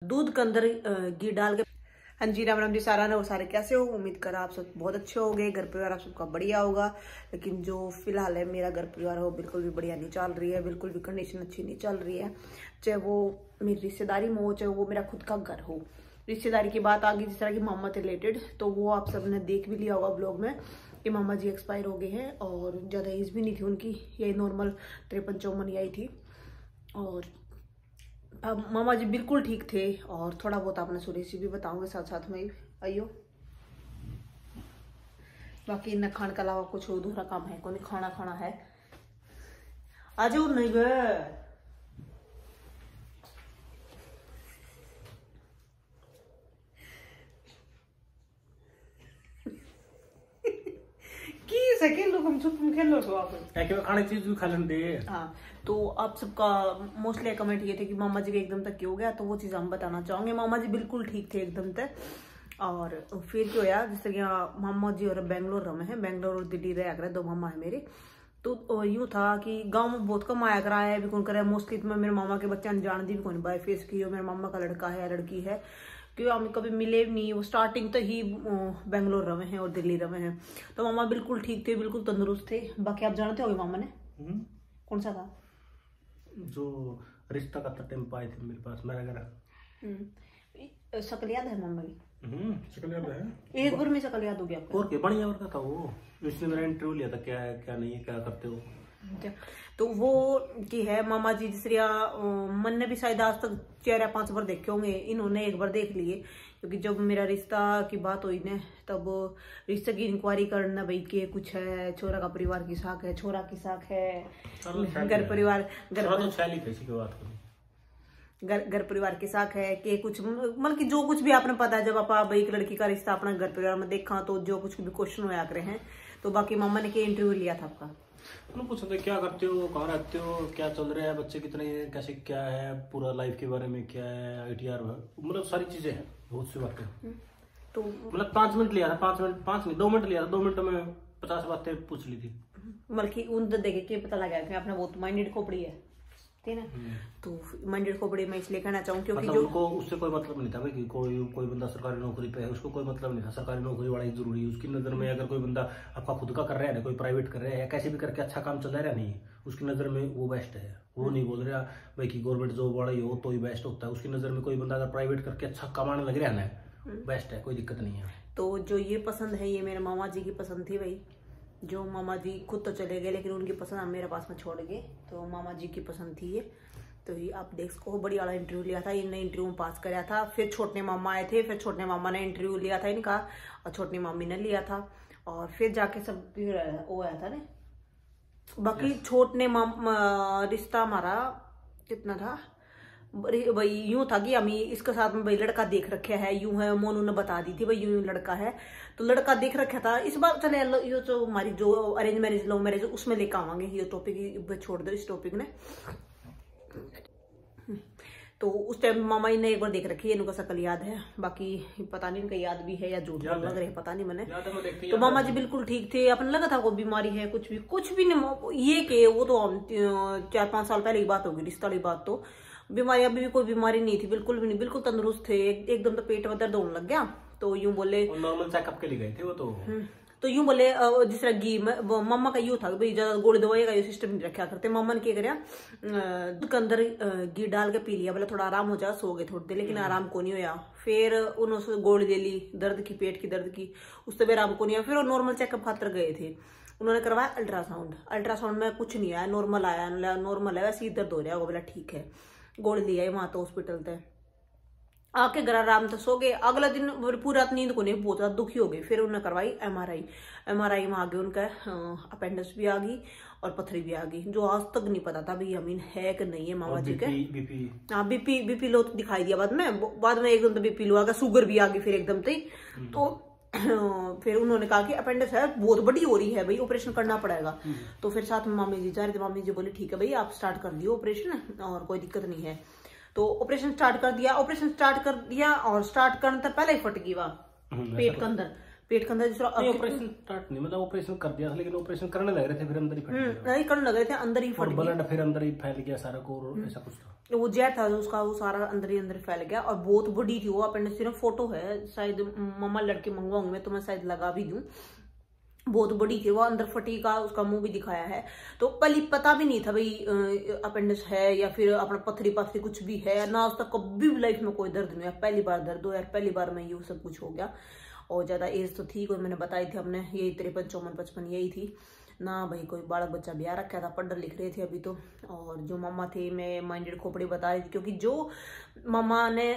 दूध के अंदर घी डाल के। हाँ जी, राम राम जी, सारा ना वो सारे कैसे हो? उम्मीद कर आप सब बहुत अच्छे होंगे, घर परिवार आप सबका बढ़िया होगा। लेकिन जो फिलहाल है मेरा घर परिवार हो बिल्कुल भी बढ़िया नहीं चल रही है, बिल्कुल भी कंडीशन अच्छी नहीं चल रही है। चाहे वो मेरी रिश्तेदारी में हो, चाहे वो मेरा खुद का घर हो। रिश्तेदारी की बात आ गई जिस तरह की मामा से रिलेटेड, तो वो आप सबने देख भी लिया होगा ब्लॉग में कि मामा जी एक्सपायर हो गए हैं और ज़्यादा एज भी नहीं थी उनकी, यही नॉर्मल 53-54 आई थी। और अब मामा जी बिल्कुल ठीक थे और थोड़ा बहुत आपने सुरेश जी भी बताऊंगे साथ साथ में। आइयो, बाकी न खाने के अलावा कुछ अधूरा काम है कोई, खाना खाना है। आज नहीं गए खेल लो, हम चुप खेल लो तो आप खाने चीज भी खा लेंगे। हाँ, तो आप सबका मोस्टली कमेंट ये थे कि मामा जी का एकदम तक क्यों हो गया, तो वो चीज हम बताना चाहोंगे। मामा जी बिल्कुल ठीक थे एकदम तक। और फिर क्या होया, जैसे कि मामा जी और बेंगलोर रहे हैं, बेंगलोर और दिल्ली रह कर दो मामा है मेरे। तो यूं था कि गांव में बहुत कम आया करा है भी कौन करे, मोस्टली तो मैं मेरे मामा के बच्चे अनजान दी भी कौन बाय फेस की हो, मेरे मामा का लड़का है या लड़की है, क्योंकि हम कभी मिले नहीं। वो स्टार्टिंग तो ही बेंगलोर रहे हैं और दिल्ली रहे हैं। तो मामा बिल्कुल ठीक थे, बिल्कुल तंदुरुस्त थे। बाकी आप जानते हो मामा ने कौन सा था जो रिश्ता का टेम्पो आए थे मेरे पास, मेरा घर शकल याद है मामा की? शकल याद है, एक बार में शकल याद हो गया और क्या बढ़िया वर्ग था वो। इसने मेरा इंटरव्यू लिया था, क्या है क्या नहीं है, क्या करते हो। तो वो की है मामा जी जिसरिया मन ने भी शायद आज तक 4 या 5 बार देखे होंगे, इन्होंने एक बार देख लिए। क्योंकि जब मेरा रिश्ता की बात हुई ना, तब रिश्ते की इंक्वायरी करना भाई के कुछ है, छोरा का परिवार की साख है, छोरा की साख है, घर परिवार घर परिवार के साथ है कि कुछ मतलब कि जो कुछ भी आपने पता है। जब आप भाई एक लड़की का रिश्ता अपना घर परिवार में देखा तो जो कुछ भी क्वेश्चन होया करे हैं। तो बाकी मामा ने क्या इंटरव्यू लिया था आपका? पूछते क्या करते हो, कहाँ रहते हो, क्या चल रहा है, बच्चे कितने हैं, कैसे क्या है, पूरा लाइफ के बारे में क्या है, ITR मतलब सारी चीजें हैं, बहुत सी बातें। तो मतलब 5 मिनट लिया था, 5 मिनट 2 मिनट लिया था, 2 मिनट में 50 बातें पूछ ली थी। मतलब कि उन देखे के पता लगा कि आपने बहुत माइंडेड खोपड़ी है ना। तो माइंडेड खोपड़ी मैं इसलिए कहना चाहूँ क्योंकि मतलब जो उनको उससे कोई मतलब नहीं था भाई कि कोई बंदा सरकारी नौकरी पे है, उसको कोई मतलब नहीं था। सरकारी नौकरी बड़ा ही जरूरी है उसकी नजर में। अगर कोई बंदा आपका खुद का कर रहा है ना, कोई प्राइवेट कर रहा है या कैसे भी करके अच्छा काम चल रहा है नहीं, उसकी नजर में वो बेस्ट है। वो नहीं बोल रहा भाई कि गवर्नमेंट जॉब वाला ही हो तो ही बेस्ट होता है। उसकी नजर में कोई बंदा अगर प्राइवेट करके अच्छा कमाने लग रहा है ना, बेस्ट है, कोई दिक्कत नहीं है। तो जो ये पसंद है ये मेरे मामा जी की पसंद थी भाई। जो मामा जी खुद तो चले गए लेकिन उनकी पसंद हम मेरे पास में छोड़ गए, तो मामा जी की पसंद थी ये। तो ये आप देख सको, बड़ी वाला इंटरव्यू लिया था इनने, इंटरव्यू में पास कराया था। फिर छोटे मामा आए थे, फिर छोटे मामा ने इंटरव्यू लिया था इनका और छोटी मामी ने लिया था और फिर जाके सब वो आया था ना। बाकी छोटे मामा रिश्ता हमारा कितना था भाई, यूं था कि हम इसके साथ में भाई लड़का देख रखे है, यूं है, मोनू ने बता दी थी भाई यूं लड़का है, तो लड़का देख रखा था। इस बार चले ये जो हमारी जो अरेंज मैरिज लव मैरिज उसमें लेकर आवांगे, ये टॉपिक छोड़ दो इस टॉपिक ने। तो उस टाइम मामा जी ने एक बार देख रखी है, इनका शकल याद है, बाकी पता नहीं इनका याद भी है या झूठ लग रहा है, पता नहीं मैंने। तो मामा जी बिल्कुल ठीक थे, अपन लगा था कोई बीमारी है, कुछ भी नहीं। ये के वो तो 4-5 साल पहले की बात होगी, रिश्ता वाली बात। तो बीमारी अभी भी कोई बीमारी नहीं थी, बिल्कुल भी नहीं, बिल्कुल तंदुरुस्त थे। एकदम तो पेट में दर्द होने लग गया तो यूं बोले नॉर्मल चेकअप के लिए गए थे वो तो यूं बोले जिस तरह घी मम्मा का यूं था भाई ज्यादा गोली दवाई का ये सिस्टम नहीं रखा करते। मम्मा ने क्या करा, दूध के अंदर घी डाल के पी लिया, बोले थोड़ा आराम हो जाए, सो गए थोड़ी देर, लेकिन आराम को नहीं होया। फिर उन्होंने गोली दे ली दर्द की, पेट की दर्द की, उससे भी आराम को नहीं आया। फिर वो नॉर्मल चेकअप खातर गए थे, उन्होंने करवाया अल्ट्रासाउंड में कुछ नहीं आया, नॉर्मल आया, नॉर्मल है, वैसे ही दर्द हो रहा है। वो बोला ठीक है, गोली लिया वहां तो हॉस्पिटल थे, आके घर आराम से सो गए। अगला दिन पूरा नींद को नहीं, बहुत ज्यादा दुखी हो गई। फिर उन्होंने करवाई MRI में आगे उनका अपेंडिक्स भी आ गई और पथरी भी आ गई, जो आज तक नहीं पता था भाई अमीन है कि नहीं है मामा जी के। हाँ, बीपी लो तो दिखाई दिया बाद में एकदम तो बीपी लो आ गया, शुगर भी आ गई फिर एकदम से। तो फिर उन्होंने कहा कि अपेंडिक्स है, बहुत बड़ी हो रही है भाई, ऑपरेशन करना पड़ेगा। तो फिर साथ में मामी जी जा रहे थे, मामी जी बोले ठीक है भाई आप स्टार्ट कर दियो ऑपरेशन और कोई दिक्कत नहीं है। तो ऑपरेशन स्टार्ट कर दिया और स्टार्ट करने से पहले ही फट गई वहां पेट के अंदर। पेट के अंदर जिस तरह ऑपरेशन स्टार्ट नहीं, मतलब ऑपरेशन कर दिया था लेकिन ऑपरेशन करने लग रहे थे, फिर अंदर ही फट गया। नहीं करने लग रहे थे, अंदर ही फट गया, ब्लड फिर अंदर ही फैल गया सारा को, ऐसा कुछ था। वो जहर था उसका, वो सारा अंदर ही अंदर फैल गया और बहुत बड़ी थी वो अपेंडिक्स। सिर्फ फोटो है, शायद मम्मा लड़के मंगवाऊंगी मैं तो मैं शायद लगा भी दूं, बहुत बड़ी थी वो, अंदर फटी का उसका मुंह भी दिखाया है। तो पहले पता भी नहीं था भाई अपेंडिक्स है या फिर अपना पथरी पाथरी कुछ भी है ना, उसका कभी भी लाइफ में कोई दर्द नहीं है, पहली बार दर्द हो यार, पहली बार में ये सब कुछ हो गया। और ज्यादा एज तो थी कोई, मैंने बताई थी हमने, यही 53, 54, 55 यही थी ना भाई, कोई बालक बच्चा ब्याह रखा था, पढ़ लिख रहे थे अभी तो। और जो मामा थे, मैं माइंडेड खोपड़ी बता रही थी, क्योंकि जो मामा ने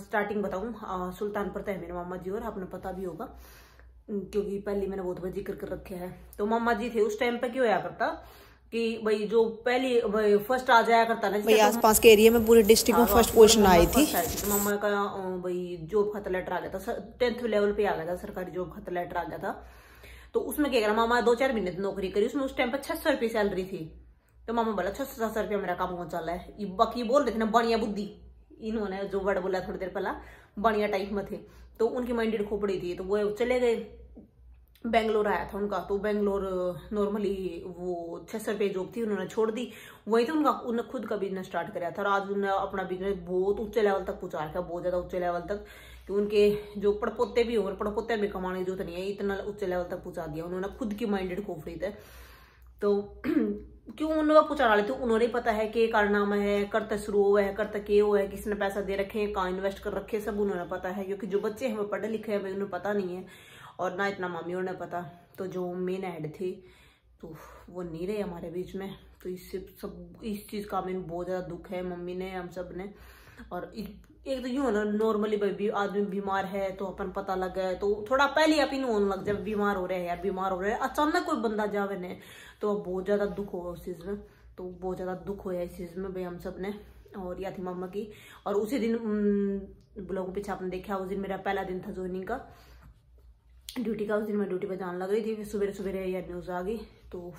स्टार्टिंग बताऊं, सुल्तानपुर है मेरे मामा जी, और आपने पता भी होगा क्योंकि पहले मैंने बहुत बार जिक्र कर रखे है। तो मामा जी थे उस टाइम पे, क्यों आया करता कि भाई जो पहली फर्स्ट आ जाया करता ना, भाई आसपास के एरिया में पूरे डिस्ट्रिक्ट में फर्स्ट पोजीशन आई थी। तो मामा का भाई जॉब खाता लेटर आ गया था, 10th लेवल पे आ गया था, सरकारी जॉब खाता लेटर आ गया था। तो उसमें क्या करा, मामा 2-4 महीने नौकरी करी, उसमें उस टाइम पर 600 रुपये सैलरी थी। तो मामा बोला 600-700 रुपया मेरा काम कौन चल रहा है, बाकी बोल रहे थे ना बढ़िया बुद्धि, इन्होंने जो वर्ड बोला थोड़ी देर पहला, बढ़िया टाइप में थे। तो उनकी माइंडेड खोपड़ी थी, तो वो चले गए, बेंगलोर आया था उनका। तो बेंगलोर नॉर्मली वो 600 रुपये जॉब थी, उन्होंने छोड़ दी, वहीं तो उन्होंने खुद का बिजनेस स्टार्ट कराया था। और आज उन्होंने अपना बिजनेस बहुत ऊंचे लेवल तक पहुंचा रखा, बहुत ज्यादा ऊंचे लेवल तक, कि उनके जो पड़पोते भी होंगे, पड़पोते भी कमाने की जरूरत नहीं है, इतना ऊंचे लेवल तक पहुंचा दिया उन्होंने, खुद की माइंडेड खोपड़ी थे। तो क्यों उन्होंने पहुंचा रहे थे, उन्होंने पता है कि कारनामा है, करता शुरू हुआ है, करता के हुआ है, किसने पैसा दे रखे हैं, कहाँ इन्वेस्ट कर रखे, सब उन्होंने पता है। क्योंकि जो बच्चे हैं वो पढ़े लिखे हैं, उन्हें पता नहीं है, और ना इतना मामियों ने पता। तो जो मेन हेड थे तो वो नहीं रहे हमारे बीच में, तो इससे सब इस चीज़ का हमें बहुत ज़्यादा दुख है, मम्मी ने, हम सब ने। और एक तो यूँ है ना, नॉर्मली भाई आदमी बीमार है तो अपन पता लग गया तो थोड़ा पहले आप इन होने लग जाए, बीमार हो रहे हैं यार, बीमार हो रहे हैं, अचानक कोई बंदा जावे ने तो बहुत ज़्यादा दुख होगा उस चीज़ में। तो बहुत ज़्यादा दुख होया इस चीज़ में भाई हम सब ने। और या थी मामा की, और उसी दिन ब्लॉग पीछे आपने देखा, उस दिन मेरा पहला दिन था ज्वाइनिंग का, ड्यूटी का। उस दिन मैं ड्यूटी पर जाने लग रही थी, फिर सुबह सुबह यह न्यूज़ आ गई, तो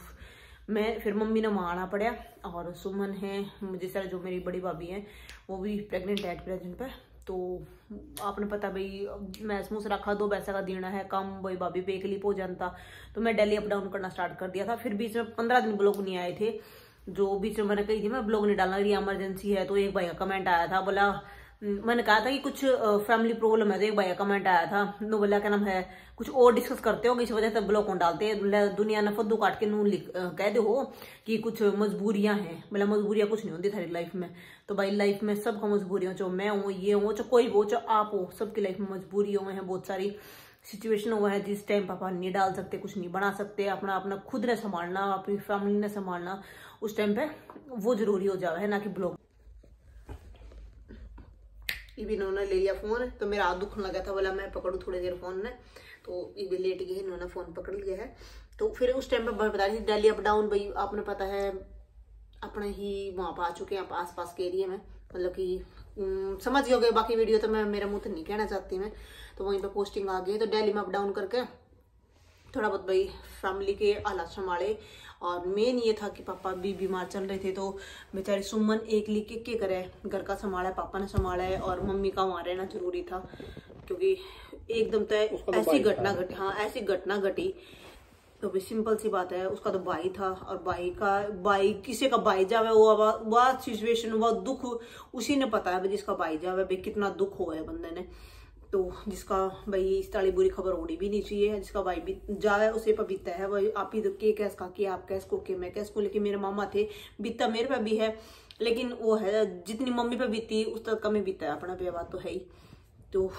मैं फिर मम्मी ने वहाँ आना पड़ा। और सुमन है, जिस तरह जो मेरी बड़ी भाभी है, वो भी प्रेग्नेंट है एट प्रेजेंट पे। तो आपने पता भाई, मैं मुँह से रखा 2 पैसा का देना है, काम भाई भाभी पे एक लिप हो जाता, तो मैं डेली अप डाउन करना स्टार्ट कर दिया था। फिर बीच में 15 दिन ब्लॉग नहीं आए थे, जो बीच में मैंने कही थी मैं ब्लॉग नहीं डालना, ये इमरजेंसी है। तो एक भाई का कमेंट आया था, बोला, मैंने कहा था कि कुछ फैमिली प्रॉब्लम है, तो एक भाई का कमेंट आया था, नो बोला क्या नाम है, कुछ और डिस्कस करते हो, इस वजह से ब्लॉग कौन डालते हैं, दुनिया ने फद्दू काट के नू कह दो हो कि कुछ मजबूरियां हैं। बोला मजबूरियां कुछ नहीं होती थारी लाइफ में। तो भाई लाइफ में सबका मजबूरियां, चाहे मैं हूँ, ये हूँ, चाहे कोई हो, चाहे आप हो, सबकी लाइफ में मजबूरी हुए हैं, बहुत सारी सिचुएशन हुआ है जिस टाइम पापा नहीं डाल सकते, कुछ नहीं बना सकते, अपना अपना खुद ने संभालना, अपनी फैमिली ने संभालना, उस टाइम पे वो जरूरी हो जावे है, ना कि ब्लॉग। भी इन्होंने ले लिया फोन, तो मेरा हाथ दुखने लगा था, बोला मैं पकड़ू थोड़ी देर फोन ने, तो ये भी लेट गए, इन्होंने फोन पकड़ लिया है। तो फिर उस टाइम पे बता रही थी डेली अप डाउन, भाई आपने पता है अपने ही वहां पर आ चुके हैं, आस पास के एरिया में, मतलब कि समझ गए होगे, बाकी वीडियो तो मैं मेरा मुंह तो नहीं कहना चाहती मैं। तो वहीं पे पोस्टिंग आ गई, तो डेली में अप डाउन करके थोड़ा बहुत भाई फैमिली के हालात संभाले। और मेन ये था कि पापा भी बीमार चल रहे थे, तो बेचारी सुमन एक लिख के करे, घर का संभाला, पापा ने संभाला है, और मम्मी का वहाँ रहना जरूरी था, क्योंकि एकदम तो ऐसी घटना घटी, हाँ ऐसी घटना घटी, तो भी सिंपल सी बात है, उसका तो भाई था, और भाई किसी का भाई जावे, वो सिचुएशन, वो दुख उसी ने पता है, जिसका भाई जावे भाई कितना दुख हुआ है बंदे ने। तो जिसका भाई इस ताली बुरी खबर उड़ी भी नहीं चाहिए, जिसका भाई भी जावे उसे पर बीता है, वही आप ही के कैस का कि आप कैस को के मैं कैस को, लेकिन मेरे मामा थे, बीता मेरे पे भी है, लेकिन वो है जितनी मम्मी पे बीती उस तक कम ही बीता है अपना पे, बात तो है ही। तो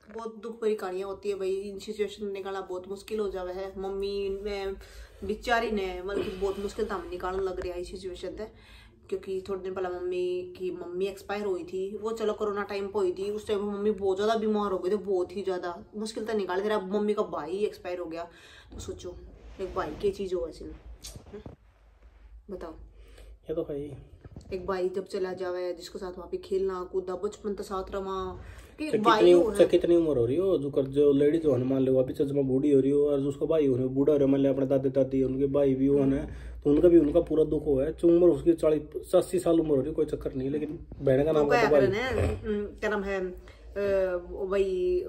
बहुत दुख भरी कहानियां होती है भाई, इन सिचुएशन निकालना बहुत मुश्किल हो जावे है। मम्मी में बेचारी ने मतलब बहुत मुश्किल था निकालने लग रहा है इस सिचुएशन से, क्योंकि थोड़े दिन पहले मम्मी एक्सपायर हुई थी, वो चलो कोरोना टाइम पे हुई थी, उस टाइम मम्मी बहुत ज्यादा बीमार हो गई थी, बहुत ही ज्यादा मुश्किल था निकाले थे। अब मम्मी का भाई एक्सपायर हो गया, तो सोचो एक भाई की चीज हो ऐसी, बताओ, ये तो है। एक भाई जब चला जावे, जिसके साथ वहाँ पे खेलना कूदा, बचपन तो साथ रहा, कितनी उम्र हो रही हो, जो लेडीज हो मान लो अभी चजमा बूढ़ी हो रही हो, और उसका भाई हो बूढ़ा हो रहा है, मान लो अपने दादी दादी उनके भाई भी हो है, तो उनका पूरा दुख हुआ है। उम्र उसकी 40-80 साल उम्र हो रही है, कोई चक्कर नहीं, लेकिन बहन का नाम क्या नाम है, भाई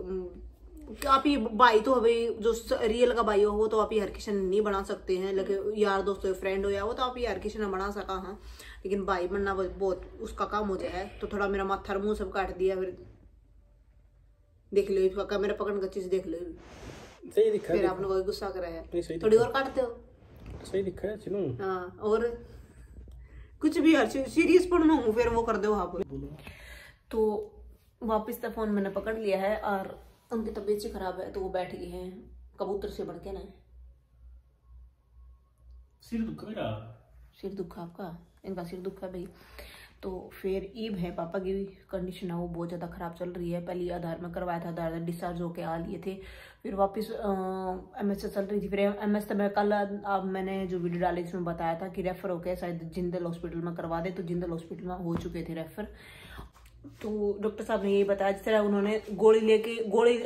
आप ही भाई तो भाई जो रियल का भाई हो वो तो आप ही हर किसी ने नहीं बना सकते हैं, लेकिन यार दोस्त हो फ्रेंड हो या वो तो आप ही हर किसी ने बना सका। हाँ, लेकिन भाई बनना बहुत उसका काम हो जाए। तो थोड़ा मेरा माथा मुंह सब काट दिया, फिर देख लो इसका कैमरा पकड़ कर चीज देख लो, सही दिखा फिर आपने कोई गुस्सा करा है, थोड़ी और काटते हो। सही दिखा है चिनू। हाँ, और कुछ भी हर सीरियस पढ़ना हूँ फिर वो कर दो आप। तो वापिस तो फोन मैंने पकड़ लिया है और उनकी तबीयत से खराब है तो वो बैठ गए हैं कबूतर से बढ़ के ना। सिर दुखा मेरा, सिर दुखा आपका, इनका सिर दुखा है भाई। तो फिर ईब है, पापा की कंडीशन है वो बहुत ज़्यादा ख़राब चल रही है। पहले आधार में करवाया था, आधार डिस्चार्ज होके आ लिए थे, फिर वापस MS से चल रही थी। फिर MS तो मैं कल अब मैंने जो वीडियो डाली इसमें बताया था कि रेफर होके शायद जिंदल हॉस्पिटल में करवा दे, तो जिंदल हॉस्पिटल में हो चुके थे रेफर। तो डॉक्टर साहब ने यही बताया, जिस तरह उन्होंने गोली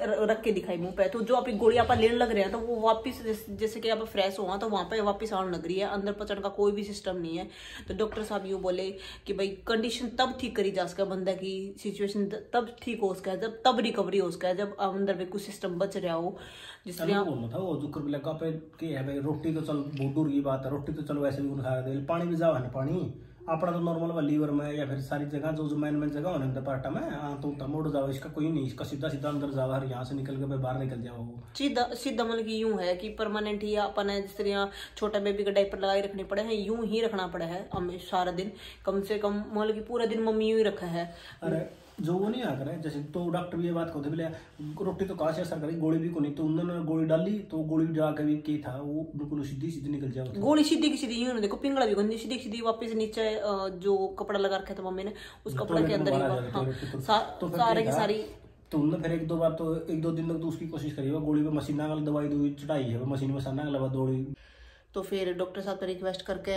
रख के दिखाई मुंह पे, तो जो आप गोली आप लेने लग रहे हैं तो वो वापस जैसे कि आप फ्रेश हुआ तो वहां पे वापस आने लग रही है, अंदर पचड़ का कोई भी सिस्टम नहीं है। तो डॉक्टर साहब यूँ बोले कि भाई कंडीशन तब ठीक करी जा सका, बंदा की सिचुएशन तब ठीक हो सका जब तब रिकवरी हो सका जब अंदर में कुछ सिस्टम बच रहा हो। जिस तरह बोलना था वो जुकर लगा पे कि है भाई रोटी तो चल बहुत दूर की बात है, रोटी तो चलो वैसे भी खा दे, पानी भी जाओ है ना, पानी अपना तो नॉर्मल लीवर में या फिर सारी जगह जो मेन जगह होने पार्टा में तो मोड़ जाओ, इसका कोई नहीं, इसका सीधा सीधा अंदर जाओ, हर यहाँ से निकल के बाहर निकल जाओ। सीधा मतलब की यूं है कि परमानेंट ही अपन जिस तरह छोटा बेबी का डायपर लगाई रखने पड़े हैं, यूं ही रखना पड़ा है हमें सारा दिन, कम से कम मतलब की पूरा दिन मम्मी यूं ही रखा है। अरे जो वो नहीं आकर जैसे तो डॉक्टर भी ये बात कहते बोले रोटी तो कहाँ से असर करी, गोली भी को नहीं, तो उन्होंने गोली डाली तो गोली जाकर भी की था वो बिल्कुल सीधी सीधी निकल जाओ। गोली सीधी की सीधी यूं देखो, पिंगला भी गंदी सीधी सीधी वापस नीचे जो कपड़ा लगा रखा था मम्मी ने उस कपड़ा के अंदर ही सारे की सारी। तो उन्होंने फिर एक दो दिन तक तो उसकी कोशिश करी, गोली पे मशीना वाली दवाई चढ़ाई है, मशीन में सन्ना लगा दौड़ी। तो फिर डॉक्टर साहब ने रिक्वेस्ट करके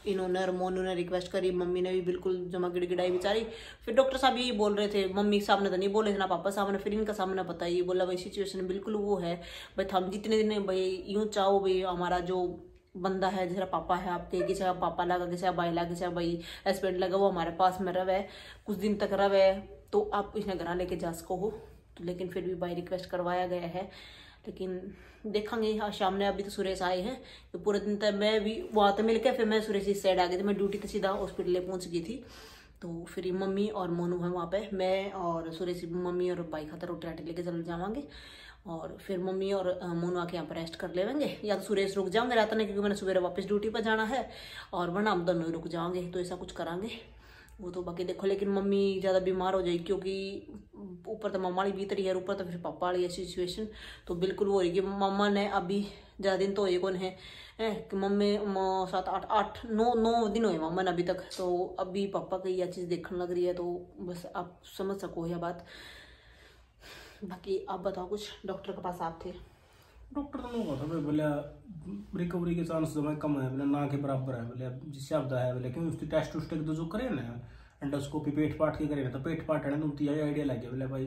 इन्होंने और मोनू ने रिक्वेस्ट करी, मम्मी ने भी बिल्कुल जमा गिड़गिड़ाई बेचारी। फिर डॉक्टर साहब यही बोल रहे थे, मम्मी सामने तो नहीं बोले थे ना पापा सामने, फिर इनका सामने बताइए बोला भाई सिचुएशन बिल्कुल वो है भाई, हम जितने दिन भाई यूं चाहो भाई हमारा जो बंदा है जैसा पापा है आपके, किसी का पापा लगा किसी का भाई लगा किसी का भाई हस्बैंड लगा, वो हमारे पास में रहे कुछ दिन तक रहे तो आप इसने घर लेके जा सको हो। तो लेकिन फिर भी भाई रिक्वेस्ट करवाया गया है, लेकिन देखेंगे। हाँ शाम ने अभी तो सुरेश आए हैं तो पूरे दिन तक मैं भी वहाँ तो मिल के फिर मैं सुरेश इस साइड आ गई थी, मैं ड्यूटी तो सीधा हॉस्पिटल पहुँच गई थी। तो फिर मम्मी और मोनू है वहाँ पे, मैं और सुरेश मम्मी और भाई खातर रोटी राटी लेके चल जावांगे और फिर मम्मी और मोनू आके यहाँ पर रेस्ट कर लेंगे, या तो सुरेश रुक जाओगे रात में क्योंकि मैंने सुबह वापस ड्यूटी पर जाना है, और वरना हम दोनों ही रुक जाओगे, तो ऐसा कुछ करांगे वो तो बाकी देखो। लेकिन मम्मी ज़्यादा बीमार हो जाएगी क्योंकि ऊपर तो मम्मा वाली बीतरी है, ऊपर तो फिर पापा वाली है सिचुएशन, तो बिल्कुल वो हो रही कि मम्मा ने अभी ज़्यादा दिन तो ये कौन है कि मम्मी 7 8 9 दिन हुए मम्मा ने अभी तक, तो अभी पापा की यह चीज़ देखने लग रही है, तो बस आप समझ सको यह बात। बाकी आप बताओ कुछ, डॉक्टर के पास आप थे? डॉक्टर तो नहीं था बोले रिकवरी के चांस जो कम है, बोले ना के बराबर है, बोले जिससे आप है बोले क्यों उसकी टेस्ट उस्ट तो जो करे ना एंडोस्कोपी पेट पाट के करे ना, तो पेट पाट है ना तो यही आइडिया लग गया बोले भाई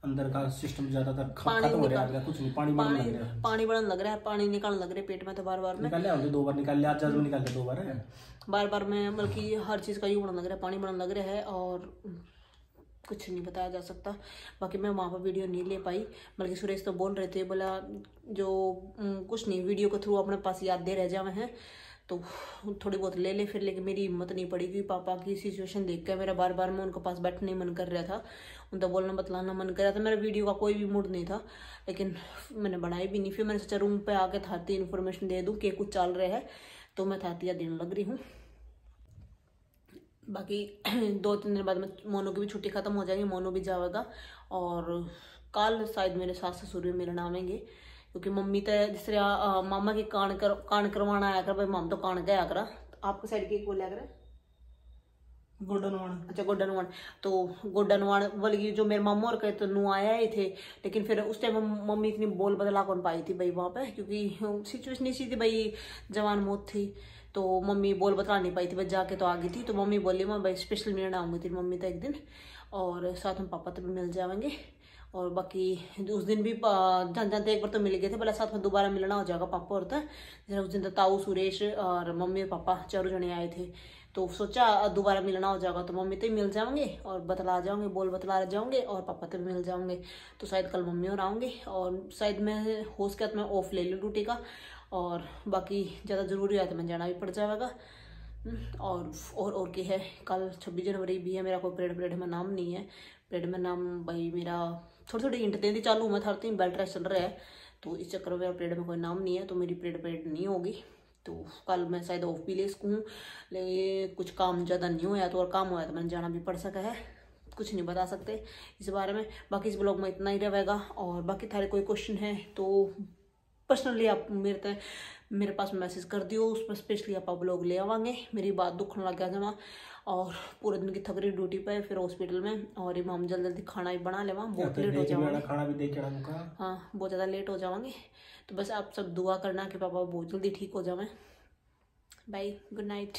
अंदर का सिस्टम ज्यादातर खत्म हो रहा है, कुछ नहीं पानी बढ़ने लग रहा है, पानी बढ़ने लग रहा है, पानी निकलने लग रहा है पेट में, तो बार बार में निकाल लिया 2 बार निकाल लिया, आज में निकाल लिया 2 बार है, बार बार में बल्कि हर चीज़ का यूँ बढ़ने लग रहा है, पानी बढ़ने लग रहा है और कुछ नहीं बताया जा सकता। बाकी मैं वहाँ पर वीडियो नहीं ले पाई, बल्कि सुरेश तो बोल रहे थे बोला जो कुछ नहीं वीडियो के थ्रू अपने पास याद दे रह जावे हैं तो थोड़ी बहुत ले ले फिर, लेकिन मेरी हिम्मत नहीं पड़ी क्योंकि पापा की सिचुएशन देख कर मेरा बार बार में उनके पास बैठने ही मन कर रहा था, उनका बोलना बतलाना मन कर रहा था, मेरा वीडियो का कोई भी मूड नहीं था, लेकिन मैंने बनाई भी नहीं। फिर मैंने सोचा रूम पे आके थाती इन्फॉर्मेशन दे दूँ कि कुछ चल रहा है, तो मैं थातिया देने लग रही हूँ। बाकी 2-3 दिन बाद में मोनू की भी छुट्टी खत्म हो जाएगी, मोनू भी जाएगा और कल शायद मेरे सास ससुर भी मेरे नाम आएंगे, क्योंकि मम्मी तो जिस तरह मामा की कान करवाना आया कर भाई, माम तो कान गया करा, आपके साइड की बोलिया करे गोडनवान, अच्छा गोडनवान, तो गोडनवान वाली जो मेरे मामू और कहे तो नू आया ही थे, लेकिन फिर उस टाइम मम्मी इतनी बोल बदला कौन पाई थी भाई वहाँ पे, क्योंकि सिचुएशन ऐसी थी भाई जवान मौत थी, तो मम्मी बोल बता नहीं पाई थी, बस जाके तो आ गई थी। तो मम्मी बोली मैं भाई स्पेशल मिलने आऊँगी तेरी मम्मी तो एक दिन, और साथ में पापा तो भी मिल जाएंगे, और बाकी उस दिन भी जानते एक बार तो मिल गए थे, भला साथ में दोबारा मिलना हो जाएगा पापा और था। जरा उस दिन तो ताऊ सुरेश और मम्मी और पापा चारों जने आए थे, तो सोचा दोबारा मिलना हो जाएगा तो मम्मी तो ही मिल जाओगे और बतला जाओगे, बोल बतला जाओगे, और पापा तो भी मिल जाओगे। तो शायद कल मम्मी और आऊँगी, और शायद मैं हो सके तो मैं ऑफ ले लूँ ड्यूटी का, और बाकी ज़्यादा ज़रूरी है तो मैं जाना भी पड़ जाएगा। और क्या है, कल 26 जनवरी भी है, मेरा कोई परेड में नाम नहीं है। परेड में नाम भाई मेरा थोड़ी थोड़ी हिंट देती चालू, मैं थरती बेल्ट रेस चल रहा है, तो इस चक्कर में मेरा परेड में कोई नाम नहीं है, तो मेरी परेड नहीं होगी। तो कल मैं शायद ऑफ भी ले सकूँ, लेकिन कुछ काम ज़्यादा नहीं होया तो, और काम होया तो मैंने जाना भी पड़ सका है। कुछ नहीं बता सकते इस बारे में। बाकी इस ब्लॉग में इतना ही रहेगा, और बाकी थारे कोई क्वेश्चन है तो पर्सनली आप मेरे पास मैसेज कर दियो, उसमें स्पेशली आप ब्लॉग ले आवांगे। मेरी बात दुखने लग गया जमा, और पूरे दिन की थक रही ड्यूटी पे, फिर हॉस्पिटल में, और ये हम जल्दी खाना ही बना लेवा, बहुत लेट हो जाएंगे, खाना भी दे के हाँ बहुत ज़्यादा लेट हो जाएंगे। तो बस आप सब दुआ करना कि पापा बहुत जल्दी ठीक हो जाए। Bye, good night.